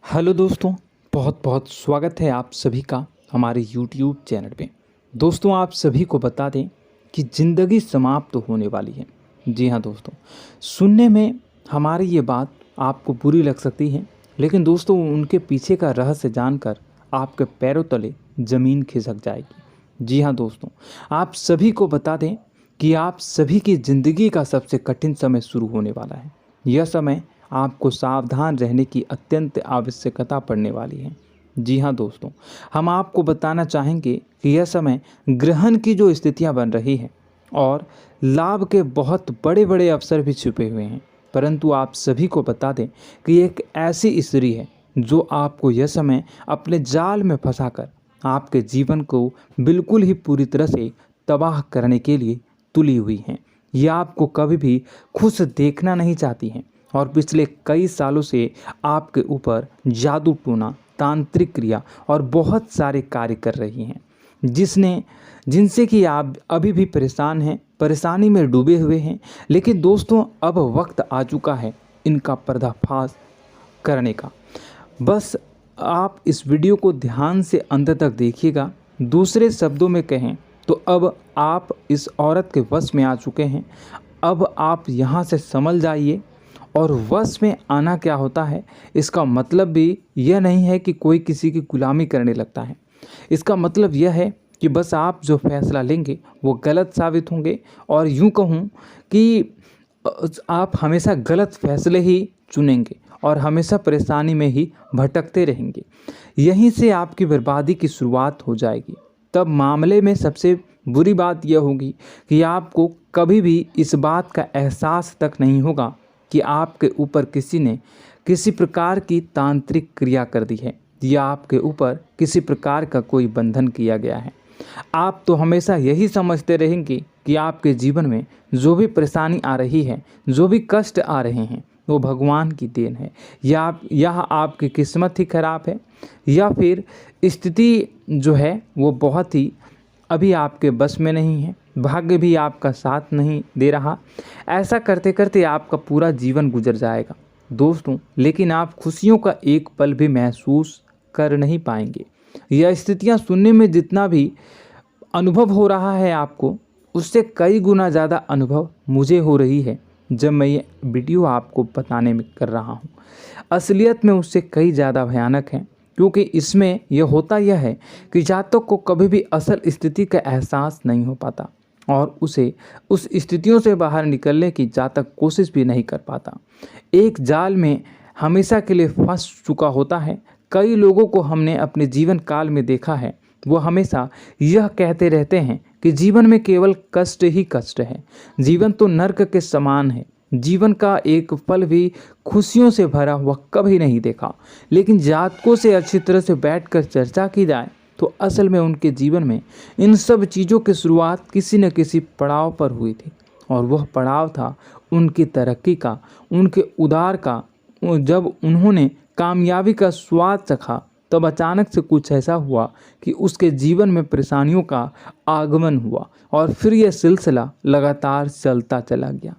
Hello दोस्तों, बहुत बहुत स्वागत है आप सभी का हमारे YouTube चैनल पे। दोस्तों, आप सभी को बता दें कि ज़िंदगी समाप्त होने वाली है। जी हाँ दोस्तों, सुनने में हमारी ये बात आपको बुरी लग सकती है, लेकिन दोस्तों उनके पीछे का रहस्य जानकर आपके पैरों तले ज़मीन खिसक जाएगी। जी हाँ दोस्तों, आप सभी को बता दें कि आप सभी की ज़िंदगी का सबसे कठिन समय शुरू होने वाला है। यह समय आपको सावधान रहने की अत्यंत आवश्यकता पड़ने वाली है। जी हाँ दोस्तों, हम आपको बताना चाहेंगे कि यह समय ग्रहण की जो स्थितियां बन रही हैं और लाभ के बहुत बड़े बड़े अवसर भी छुपे हुए हैं, परंतु आप सभी को बता दें कि एक ऐसी स्त्री है जो आपको यह समय अपने जाल में फंसाकर आपके जीवन को बिल्कुल ही पूरी तरह से तबाह करने के लिए तुली हुई हैं। यह आपको कभी भी खुश देखना नहीं चाहती हैं और पिछले कई सालों से आपके ऊपर जादू टोना, तांत्रिक क्रिया और बहुत सारे कार्य कर रही हैं, जिनसे कि आप अभी भी परेशान हैं, परेशानी में डूबे हुए हैं। लेकिन दोस्तों, अब वक्त आ चुका है इनका पर्दाफाश करने का। बस आप इस वीडियो को ध्यान से अंत तक देखिएगा। दूसरे शब्दों में कहें तो अब आप इस औरत के वश में आ चुके हैं। अब आप यहाँ से संभल जाइए। और वश में आना क्या होता है, इसका मतलब भी यह नहीं है कि कोई किसी की गुलामी करने लगता है। इसका मतलब यह है कि बस आप जो फैसला लेंगे वो गलत साबित होंगे, और यूं कहूं कि आप हमेशा गलत फैसले ही चुनेंगे और हमेशा परेशानी में ही भटकते रहेंगे। यहीं से आपकी बर्बादी की शुरुआत हो जाएगी। तब मामले में सबसे बुरी बात यह होगी कि आपको कभी भी इस बात का एहसास तक नहीं होगा कि आपके ऊपर किसी ने किसी प्रकार की तांत्रिक क्रिया कर दी है या आपके ऊपर किसी प्रकार का कोई बंधन किया गया है। आप तो हमेशा यही समझते रहेंगे कि आपके जीवन में जो भी परेशानी आ रही है, जो भी कष्ट आ रहे हैं, वो भगवान की देन है, या आपकी किस्मत ही खराब है, या फिर स्थिति जो है वो बहुत ही अभी आपके बस में नहीं है, भाग्य भी आपका साथ नहीं दे रहा। ऐसा करते करते आपका पूरा जीवन गुजर जाएगा दोस्तों, लेकिन आप खुशियों का एक पल भी महसूस कर नहीं पाएंगे। यह स्थितियां सुनने में जितना भी अनुभव हो रहा है आपको, उससे कई गुना ज़्यादा अनुभव मुझे हो रही है जब मैं ये वीडियो आपको बताने में कर रहा हूँ। असलियत में उससे कई ज़्यादा भयानक है, क्योंकि इसमें यह होता यह है कि जातक को कभी भी असल स्थिति का एहसास नहीं हो पाता और उसे उस स्थितियों से बाहर निकलने की जातक कोशिश भी नहीं कर पाता। एक जाल में हमेशा के लिए फंस चुका होता है। कई लोगों को हमने अपने जीवन काल में देखा है, वो हमेशा यह कहते रहते हैं कि जीवन में केवल कष्ट ही कष्ट है, जीवन तो नर्क के समान है, जीवन का एक पल भी खुशियों से भरा हुआ कभी नहीं देखा। लेकिन जातकों से अच्छी तरह से बैठकर चर्चा की जाए तो असल में उनके जीवन में इन सब चीज़ों की शुरुआत किसी न किसी पड़ाव पर हुई थी, और वह पड़ाव था उनकी तरक्की का, उनके उदार का। जब उन्होंने कामयाबी का स्वाद चखा, तब अचानक से कुछ ऐसा हुआ कि उसके जीवन में परेशानियों का आगमन हुआ, और फिर यह सिलसिला लगातार चलता चला गया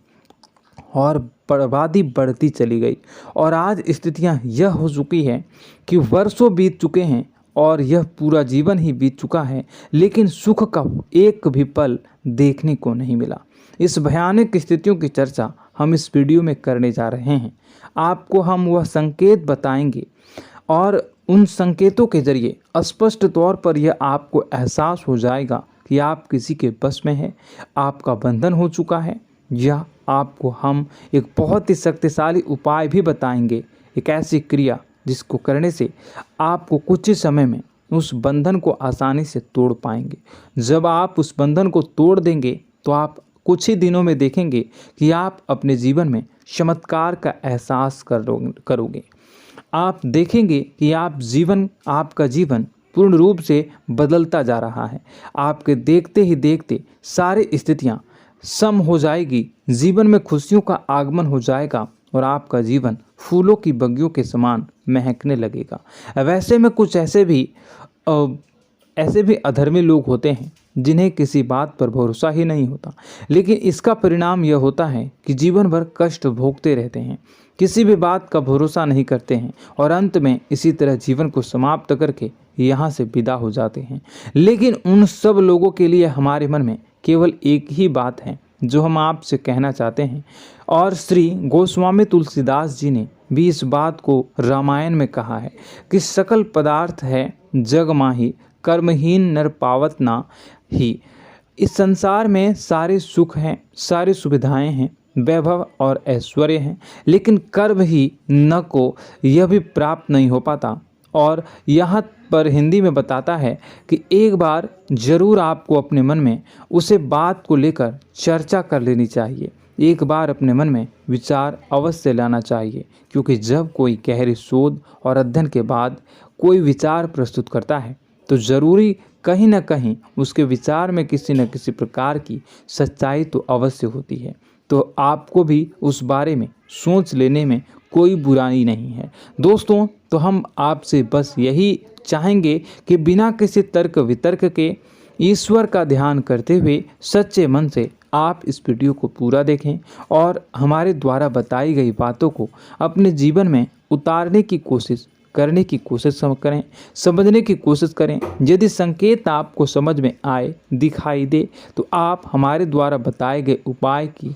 और बर्बादी बढ़ती चली गई। और आज स्थितियां यह हो चुकी है कि वर्षों बीत चुके हैं और यह पूरा जीवन ही बीत चुका है, लेकिन सुख का एक भी पल देखने को नहीं मिला। इस भयानक स्थितियों की चर्चा हम इस वीडियो में करने जा रहे हैं। आपको हम वह संकेत बताएंगे और उन संकेतों के जरिए स्पष्ट तौर पर यह आपको एहसास हो जाएगा कि आप किसी के बस में हैं, आपका बंधन हो चुका है, या आपको हम एक बहुत ही शक्तिशाली उपाय भी बताएंगे, एक ऐसी क्रिया जिसको करने से आपको कुछ ही समय में उस बंधन को आसानी से तोड़ पाएंगे। जब आप उस बंधन को तोड़ देंगे तो आप कुछ ही दिनों में देखेंगे कि आप अपने जीवन में चमत्कार का एहसास करोगे। आप देखेंगे कि आपका जीवन पूर्ण रूप से बदलता जा रहा है। आपके देखते ही देखते सारी स्थितियां सम हो जाएगी, जीवन में खुशियों का आगमन हो जाएगा और आपका जीवन फूलों की बगियों के समान महकने लगेगा। वैसे में कुछ ऐसे भी अधर्मी लोग होते हैं जिन्हें किसी बात पर भरोसा ही नहीं होता, लेकिन इसका परिणाम यह होता है कि जीवन भर कष्ट भोगते रहते हैं, किसी भी बात का भरोसा नहीं करते हैं और अंत में इसी तरह जीवन को समाप्त करके यहाँ से विदा हो जाते हैं। लेकिन उन सब लोगों के लिए हमारे मन में केवल एक ही बात है जो हम आपसे कहना चाहते हैं, और श्री गोस्वामी तुलसीदास जी ने भी इस बात को रामायण में कहा है कि सकल पदार्थ है जग माही, कर्महीन नर पावत ना ही। इस संसार में सारे सुख हैं, सारी सुविधाएं हैं, वैभव और ऐश्वर्य हैं, लेकिन कर्म ही न को यह भी प्राप्त नहीं हो पाता। और यहाँ पर हिंदी में बताता है कि एक बार जरूर आपको अपने मन में उसे बात को लेकर चर्चा कर लेनी चाहिए, एक बार अपने मन में विचार अवश्य लाना चाहिए, क्योंकि जब कोई गहरी शोध और अध्ययन के बाद कोई विचार प्रस्तुत करता है तो ज़रूरी कहीं न कहीं उसके विचार में किसी न किसी प्रकार की सच्चाई तो अवश्य होती है। तो आपको भी उस बारे में सोच लेने में कोई बुराई नहीं है। दोस्तों, तो हम आपसे बस यही चाहेंगे कि बिना किसी तर्क वितर्क के ईश्वर का ध्यान करते हुए सच्चे मन से आप इस वीडियो को पूरा देखें और हमारे द्वारा बताई गई बातों को अपने जीवन में उतारने की कोशिश करने की कोशिश करें, समझने की कोशिश करें। यदि संकेत आपको समझ में आए, दिखाई दे, तो आप हमारे द्वारा बताए गए उपाय की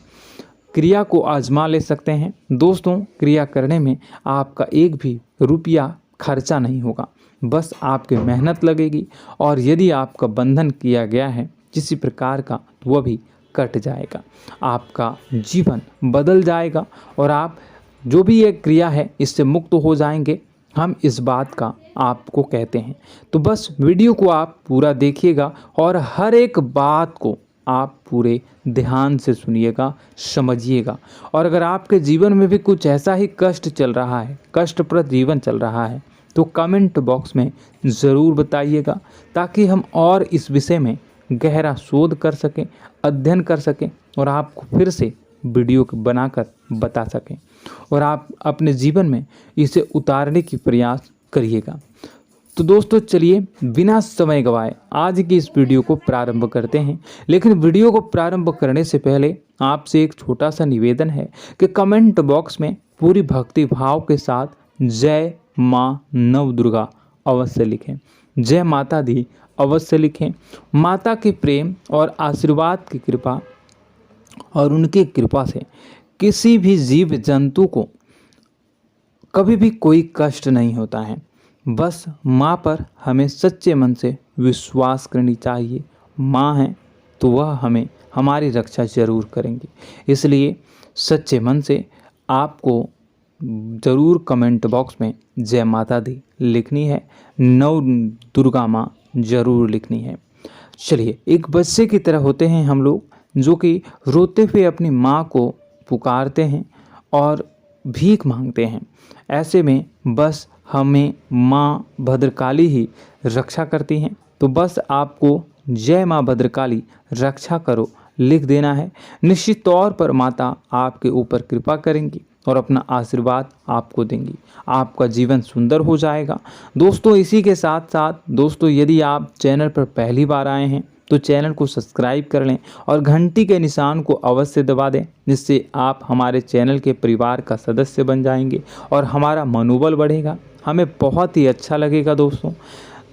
क्रिया को आजमा ले सकते हैं। दोस्तों, क्रिया करने में आपका एक भी रुपया खर्चा नहीं होगा, बस आपकी मेहनत लगेगी, और यदि आपका बंधन किया गया है किसी प्रकार का तो वह भी कट जाएगा, आपका जीवन बदल जाएगा और आप जो भी ये क्रिया है इससे मुक्त हो जाएंगे। हम इस बात का आपको कहते हैं। तो बस वीडियो को आप पूरा देखिएगा और हर एक बात को आप पूरे ध्यान से सुनिएगा, समझिएगा। और अगर आपके जीवन में भी कुछ ऐसा ही कष्ट चल रहा है, कष्टप्रद जीवन चल रहा है, तो कमेंट बॉक्स में ज़रूर बताइएगा, ताकि हम और इस विषय में गहरा शोध कर सकें, अध्ययन कर सकें और आपको फिर से वीडियो बनाकर बता सकें और आप अपने जीवन में इसे उतारने की प्रयास करिएगा। तो दोस्तों, चलिए बिना समय गवाए आज की इस वीडियो को प्रारंभ करते हैं। लेकिन वीडियो को प्रारंभ करने से पहले आपसे एक छोटा सा निवेदन है कि कमेंट बॉक्स में पूरी भक्ति भाव के साथ जय माँ नव दुर्गा अवश्य लिखें, जय माता दी अवश्य लिखें। माता के प्रेम और आशीर्वाद की कृपा और उनकी कृपा से किसी भी जीव जंतु को कभी भी कोई कष्ट नहीं होता है। बस माँ पर हमें सच्चे मन से विश्वास करनी चाहिए। माँ है तो वह हमें हमारी रक्षा जरूर करेंगी, इसलिए सच्चे मन से आपको ज़रूर कमेंट बॉक्स में जय माता दी लिखनी है, नव दुर्गा माँ जरूर लिखनी है। चलिए, एक बच्चे की तरह होते हैं हम लोग, जो कि रोते हुए अपनी माँ को पुकारते हैं और भीख मांगते हैं। ऐसे में बस हमें माँ भद्रकाली ही रक्षा करती हैं। तो बस आपको जय माँ भद्रकाली रक्षा करो लिख देना है। निश्चित तौर पर माता आपके ऊपर कृपा करेंगी और अपना आशीर्वाद आपको देंगी, आपका जीवन सुंदर हो जाएगा। दोस्तों, इसी के साथ साथ दोस्तों, यदि आप चैनल पर पहली बार आए हैं तो चैनल को सब्सक्राइब कर लें और घंटी के निशान को अवश्य दबा दें, जिससे आप हमारे चैनल के परिवार का सदस्य बन जाएंगे और हमारा मनोबल बढ़ेगा, हमें बहुत ही अच्छा लगेगा दोस्तों।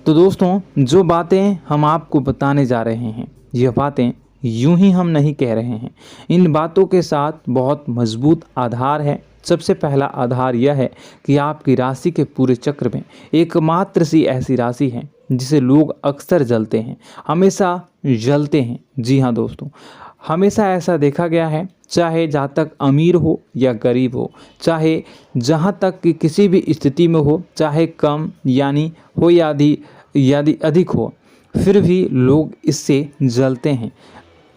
तो दोस्तों, जो बातें हम आपको बताने जा रहे हैं, यह बातें यूं ही हम नहीं कह रहे हैं, इन बातों के साथ बहुत मजबूत आधार है। सबसे पहला आधार यह है कि आपकी राशि के पूरे चक्र में एकमात्र सी ऐसी राशि है जिसे लोग अक्सर जलते हैं, हमेशा जलते हैं। जी हाँ दोस्तों, हमेशा ऐसा देखा गया है, चाहे जहाँ तक अमीर हो या गरीब हो, चाहे जहाँ तक कि किसी भी स्थिति में हो, चाहे कम यानी हो या अधिक हो, फिर भी लोग इससे जलते हैं।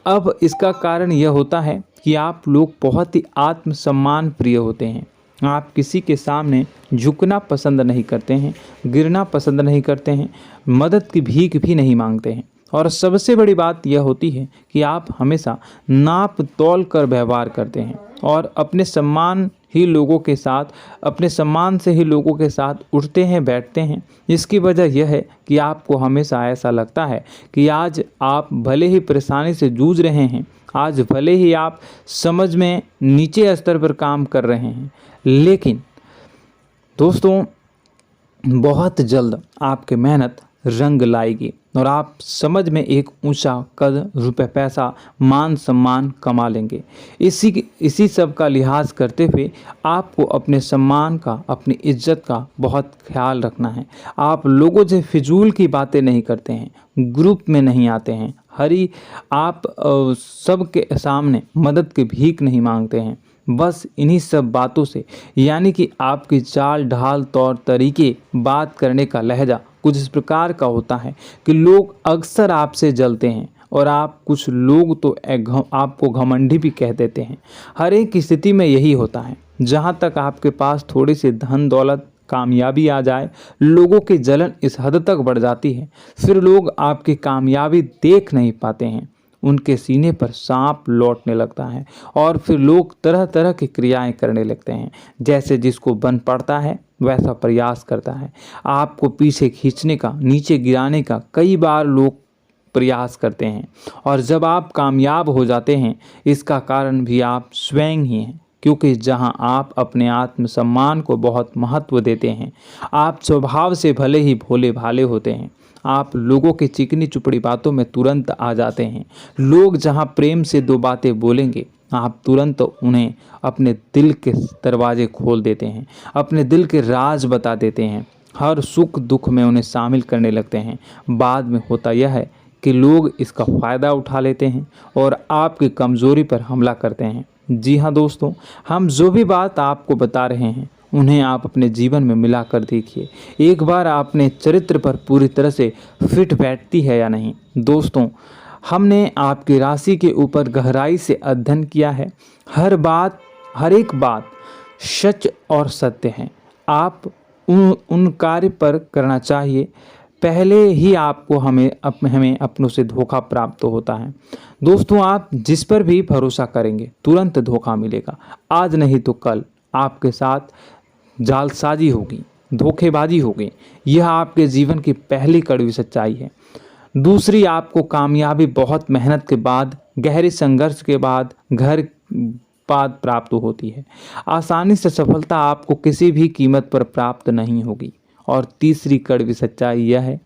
अब इसका कारण यह होता है कि आप लोग बहुत ही आत्मसम्मान प्रिय होते हैं। आप किसी के सामने झुकना पसंद नहीं करते हैं, गिरना पसंद नहीं करते हैं, मदद की भीख भी नहीं मांगते हैं। और सबसे बड़ी बात यह होती है कि आप हमेशा नाप तोल कर व्यवहार करते हैं और अपने सम्मान ही लोगों के साथ, अपने सम्मान से ही लोगों के साथ उठते हैं, बैठते हैं। इसकी वजह यह है कि आपको हमेशा ऐसा लगता है कि आज आप भले ही परेशानी से जूझ रहे हैं, आज भले ही आप समझ में नीचे स्तर पर काम कर रहे हैं, लेकिन दोस्तों बहुत जल्द आपकी मेहनत रंग लाएगी और आप समझ में एक ऊंचा कद, रुपए, पैसा, मान सम्मान कमा लेंगे। इसी सब का लिहाज करते हुए आपको अपने सम्मान का, अपनी इज्जत का बहुत ख्याल रखना है। आप लोगों से फिजूल की बातें नहीं करते हैं, ग्रुप में नहीं आते हैं, आप सबके सामने मदद की भीख नहीं मांगते हैं। बस इन्हीं सब बातों से, यानी कि आपकी चाल ढाल, तौर तरीके, बात करने का लहजा कुछ इस प्रकार का होता है कि लोग अक्सर आपसे जलते हैं और कुछ लोग तो आपको घमंडी भी कह देते हैं। हर एक स्थिति में यही होता है। जहाँ तक आपके पास थोड़ी सी धन दौलत, कामयाबी आ जाए, लोगों की जलन इस हद तक बढ़ जाती है, फिर लोग आपकी कामयाबी देख नहीं पाते हैं, उनके सीने पर सांप लौटने लगता है और फिर लोग तरह तरह की क्रियाएं करने लगते हैं। जैसे जिसको बन पड़ता है वैसा प्रयास करता है। आपको पीछे खींचने का, नीचे गिराने का कई बार लोग प्रयास करते हैं और जब आप कामयाब हो जाते हैं, इसका कारण भी आप स्वयं ही हैं। क्योंकि जहां आप अपने आत्मसम्मान को बहुत महत्व देते हैं, आप स्वभाव से भले ही भोले भाले होते हैं, आप लोगों की चिकनी चुपड़ी बातों में तुरंत आ जाते हैं। लोग जहां प्रेम से दो बातें बोलेंगे, आप तुरंत उन्हें अपने दिल के दरवाजे खोल देते हैं, अपने दिल के राज बता देते हैं, हर सुख दुख में उन्हें शामिल करने लगते हैं। बाद में होता यह है कि लोग इसका फ़ायदा उठा लेते हैं और आपकी कमज़ोरी पर हमला करते हैं। जी हाँ दोस्तों, हम जो भी बात आपको बता रहे हैं उन्हें आप अपने जीवन में मिलाकर देखिए। एक बार आपने चरित्र पर पूरी तरह से फिट बैठती है या नहीं। दोस्तों, हमने आपकी राशि के ऊपर गहराई से अध्ययन किया है। हर एक बात सच और सत्य है। आप उन कार्य पर करना चाहिए, पहले ही आपको हमें अपनों से धोखा प्राप्त होता है। दोस्तों, आप जिस पर भी भरोसा करेंगे तुरंत धोखा मिलेगा। आज नहीं तो कल आपके साथ जालसाजी होगी, धोखेबाजी होगी। यह आपके जीवन की पहली कड़वी सच्चाई है। दूसरी, आपको कामयाबी बहुत मेहनत के बाद, गहरे संघर्ष के बाद प्राप्त होती है। आसानी से सफलता आपको किसी भी कीमत पर प्राप्त नहीं होगी। और तीसरी कड़वी सच्चाई यह है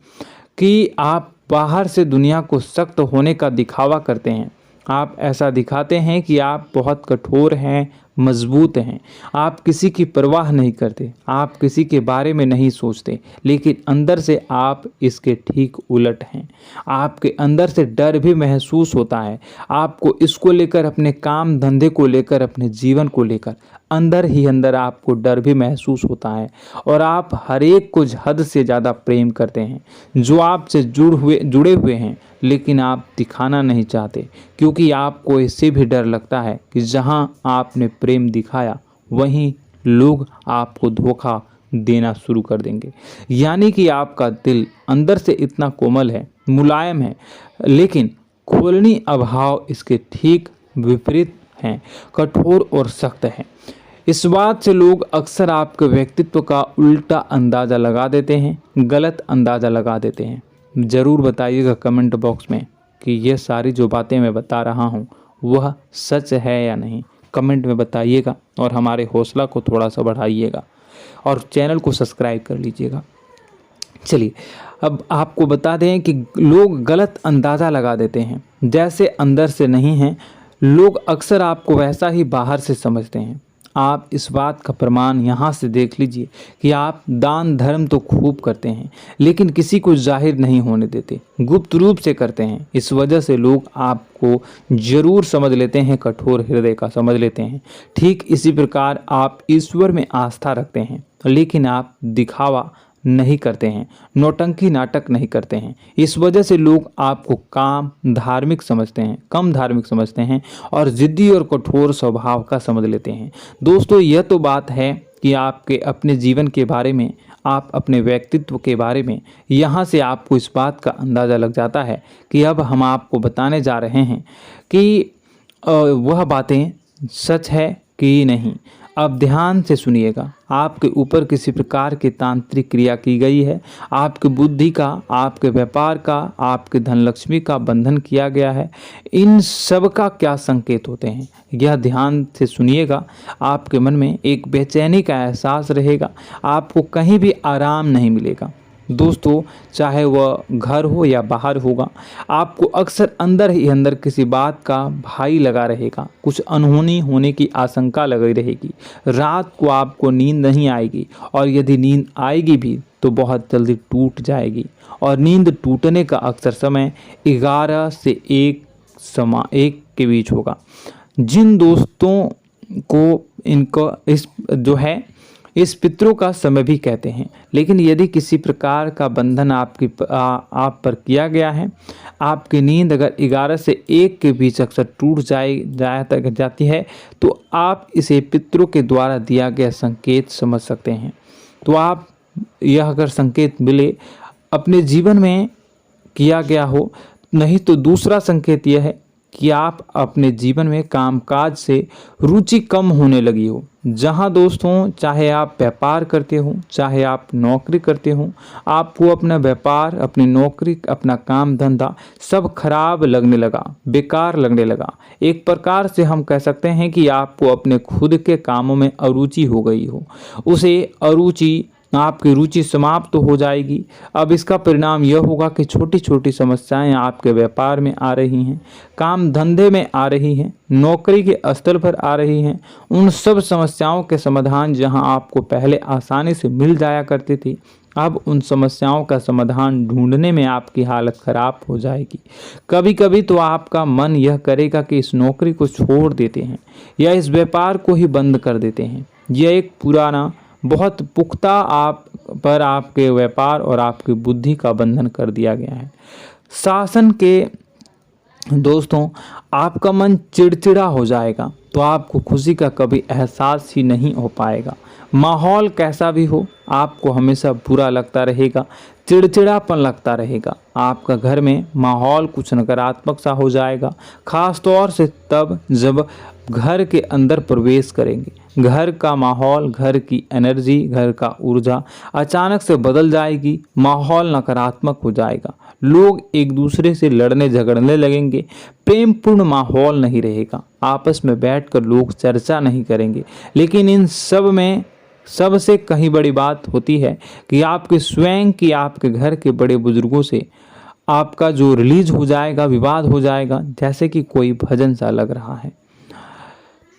कि आप बाहर से दुनिया को सख्त होने का दिखावा करते हैं। आप ऐसा दिखाते हैं कि आप बहुत कठोर हैं, मजबूत हैं, आप किसी की परवाह नहीं करते, आप किसी के बारे में नहीं सोचते, लेकिन अंदर से आप इसके ठीक उलट हैं। आपके अंदर से डर भी महसूस होता है। आपको इसको लेकर, अपने काम धंधे को लेकर, अपने जीवन को लेकर अंदर ही अंदर आपको डर भी महसूस होता है और आप हर एक को हद से ज़्यादा प्रेम करते हैं, जो आपसे जुड़े हुए हैं, लेकिन आप दिखाना नहीं चाहते, क्योंकि आपको इससे भी डर लगता है कि जहां आपने प्रेम दिखाया वहीं लोग आपको धोखा देना शुरू कर देंगे। यानी कि आपका दिल अंदर से इतना कोमल है, मुलायम है, लेकिन खोलनी अभाव इसके ठीक विपरीत हैं, कठोर और सख्त है। इस बात से लोग अक्सर आपके व्यक्तित्व का उल्टा अंदाज़ा लगा देते हैं, गलत अंदाज़ा लगा देते हैं। ज़रूर बताइएगा कमेंट बॉक्स में कि ये सारी जो बातें मैं बता रहा हूँ वह सच है या नहीं। कमेंट में बताइएगा और हमारे हौसला को थोड़ा सा बढ़ाइएगा और चैनल को सब्सक्राइब कर लीजिएगा। चलिए, अब आपको बता दें कि लोग गलत अंदाज़ा लगा देते हैं। जैसे अंदर से नहीं हैं, लोग अक्सर आपको वैसा ही बाहर से समझते हैं। आप इस बात का प्रमाण यहाँ से देख लीजिए कि आप दान धर्म तो खूब करते हैं, लेकिन किसी को जाहिर नहीं होने देते, गुप्त रूप से करते हैं। इस वजह से लोग आपको जरूर समझ लेते हैं, कठोर हृदय का समझ लेते हैं। ठीक इसी प्रकार आप ईश्वर में आस्था रखते हैं, लेकिन आप दिखावा नहीं करते हैं, नौटंकी नाटक नहीं करते हैं। इस वजह से लोग आपको कम धार्मिक समझते हैं और जिद्दी और कठोर स्वभाव का समझ लेते हैं। दोस्तों, यह तो बात है कि आपके अपने जीवन के बारे में, आप अपने व्यक्तित्व के बारे में, यहाँ से आपको इस बात का अंदाज़ा लग जाता है कि अब हम आपको बताने जा रहे हैं कि वह बातें सच है कि नहीं। अब ध्यान से सुनिएगा। आपके ऊपर किसी प्रकार की तांत्रिक क्रिया की गई है, आपकी बुद्धि का, आपके व्यापार का, आपके धन लक्ष्मी का बंधन किया गया है। इन सब का क्या संकेत होते हैं, यह ध्यान से सुनिएगा। आपके मन में एक बेचैनी का एहसास रहेगा, आपको कहीं भी आराम नहीं मिलेगा। दोस्तों, चाहे वह घर हो या बाहर होगा, आपको अक्सर अंदर ही अंदर किसी बात का भय लगा रहेगा, कुछ अनहोनी होने की आशंका लगी रहेगी। रात को आपको नींद नहीं आएगी, और यदि नींद आएगी भी तो बहुत जल्दी टूट जाएगी। और नींद टूटने का अक्सर समय 11 से 1 के बीच होगा। जिन दोस्तों को इनको इस पितरों का समय भी कहते हैं। लेकिन यदि किसी प्रकार का बंधन आप पर किया गया है, आपकी नींद अगर 11 से 1 के बीच अक्सर टूट जाती है, तो आप इसे पितरों के द्वारा दिया गया संकेत समझ सकते हैं। तो आप यह अगर संकेत मिले अपने जीवन में किया गया हो, नहीं तो दूसरा संकेत यह है कि आप अपने जीवन में कामकाज से रुचि कम होने लगी हो। जहां दोस्तों, चाहे आप व्यापार करते हो, चाहे आप नौकरी करते हो, आपको अपना व्यापार, अपनी नौकरी, अपना काम धंधा सब खराब लगने लगा, बेकार लगने लगा। एक प्रकार से हम कह सकते हैं कि आपको अपने खुद के कामों में अरुचि हो गई हो। उसे अरुचि, आपकी रुचि समाप्त हो जाएगी। अब इसका परिणाम यह होगा कि छोटी छोटी समस्याएं आपके व्यापार में आ रही हैं, काम धंधे में आ रही हैं, नौकरी के स्थल पर आ रही हैं। उन सब समस्याओं के समाधान जहां आपको पहले आसानी से मिल जाया करती थी, अब उन समस्याओं का समाधान ढूंढने में आपकी हालत खराब हो जाएगी। कभी कभी तो आपका मन यह करेगा कि इस नौकरी को छोड़ देते हैं या इस व्यापार को ही बंद कर देते हैं। यह एक पुराना, बहुत पुख्ता आप पर आपके व्यापार और आपकी बुद्धि का बंधन कर दिया गया है। शासन के दोस्तों, आपका मन चिड़चिड़ा हो जाएगा, तो आपको खुशी का कभी एहसास ही नहीं हो पाएगा। माहौल कैसा भी हो, आपको हमेशा बुरा लगता रहेगा, चिड़चिड़ापन लगता रहेगा। आपका घर में माहौल कुछ नकारात्मक सा हो जाएगा, खास तौर से तब जब घर के अंदर प्रवेश करेंगे। घर का माहौल, घर की एनर्जी, घर का ऊर्जा अचानक से बदल जाएगी, माहौल नकारात्मक हो जाएगा। लोग एक दूसरे से लड़ने झगड़ने लगेंगे, प्रेम पूर्ण माहौल नहीं रहेगा, आपस में बैठकर लोग चर्चा नहीं करेंगे। लेकिन इन सब में सबसे कहीं बड़ी बात होती है कि आपके स्वयं की, आपके घर के बड़े बुजुर्गों से आपका जो रिलीज हो जाएगा, विवाद हो जाएगा, जैसे कि कोई भजन सा लग रहा है।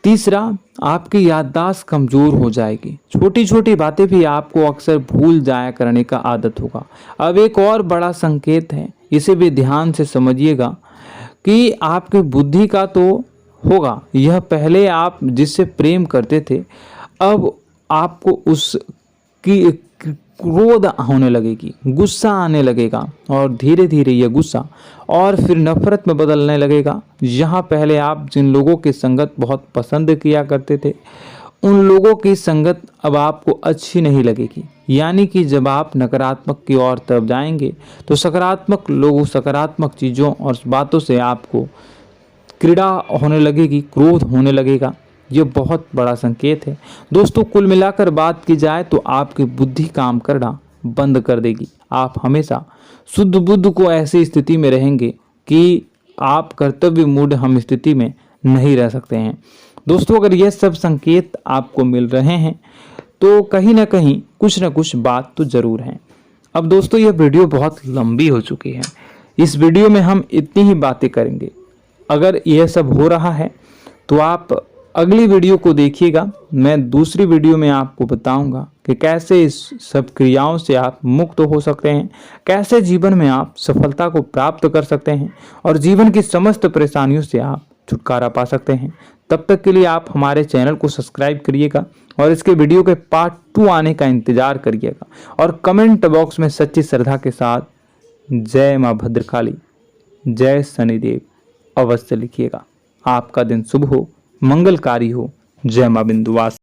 तीसरा, आपकी याददाश्त कमज़ोर हो जाएगी, छोटी छोटी बातें भी आपको अक्सर भूल जाया करने का आदत होगा। अब एक और बड़ा संकेत है, इसे भी ध्यान से समझिएगा कि आपकी बुद्धि का तो होगा, यह पहले आप जिससे प्रेम करते थे, अब आपको उसकी क्रोध होने लगेगी, गुस्सा आने लगेगा, और धीरे धीरे यह गुस्सा और फिर नफरत में बदलने लगेगा। यहाँ पहले आप जिन लोगों की संगत बहुत पसंद किया करते थे, उन लोगों की संगत अब आपको अच्छी नहीं लगेगी। यानी कि जब आप नकारात्मक की ओर तरफ जाएंगे, तो सकारात्मक लोगों, सकारात्मक चीज़ों और बातों से आपको क्रीड़ा होने लगेगी, क्रोध होने लगेगा। ये बहुत बड़ा संकेत है दोस्तों। कुल मिलाकर बात की जाए तो आपकी बुद्धि काम करना बंद कर देगी। आप हमेशा शुद्ध बुद्ध को ऐसी स्थिति में रहेंगे कि आप कर्तव्य मूढ़ हम स्थिति में नहीं रह सकते हैं। दोस्तों, अगर ये सब संकेत आपको मिल रहे हैं तो कहीं ना कहीं कुछ ना कुछ बात तो ज़रूर है। अब दोस्तों, यह वीडियो बहुत लंबी हो चुकी है, इस वीडियो में हम इतनी ही बातें करेंगे। अगर यह सब हो रहा है तो आप अगली वीडियो को देखिएगा। मैं दूसरी वीडियो में आपको बताऊंगा कि कैसे इस सब क्रियाओं से आप मुक्त हो सकते हैं, कैसे जीवन में आप सफलता को प्राप्त कर सकते हैं और जीवन की समस्त परेशानियों से आप छुटकारा पा सकते हैं। तब तक के लिए आप हमारे चैनल को सब्सक्राइब करिएगा और इसके वीडियो के पार्ट 2 आने का इंतजार करिएगा। और कमेंट बॉक्स में सच्ची श्रद्धा के साथ जय माँ भद्रकाली, जय शनिदेव अवश्य लिखिएगा। आपका दिन शुभ हो, मंगलकारी हो। जय माँ बिंदुवासिनी।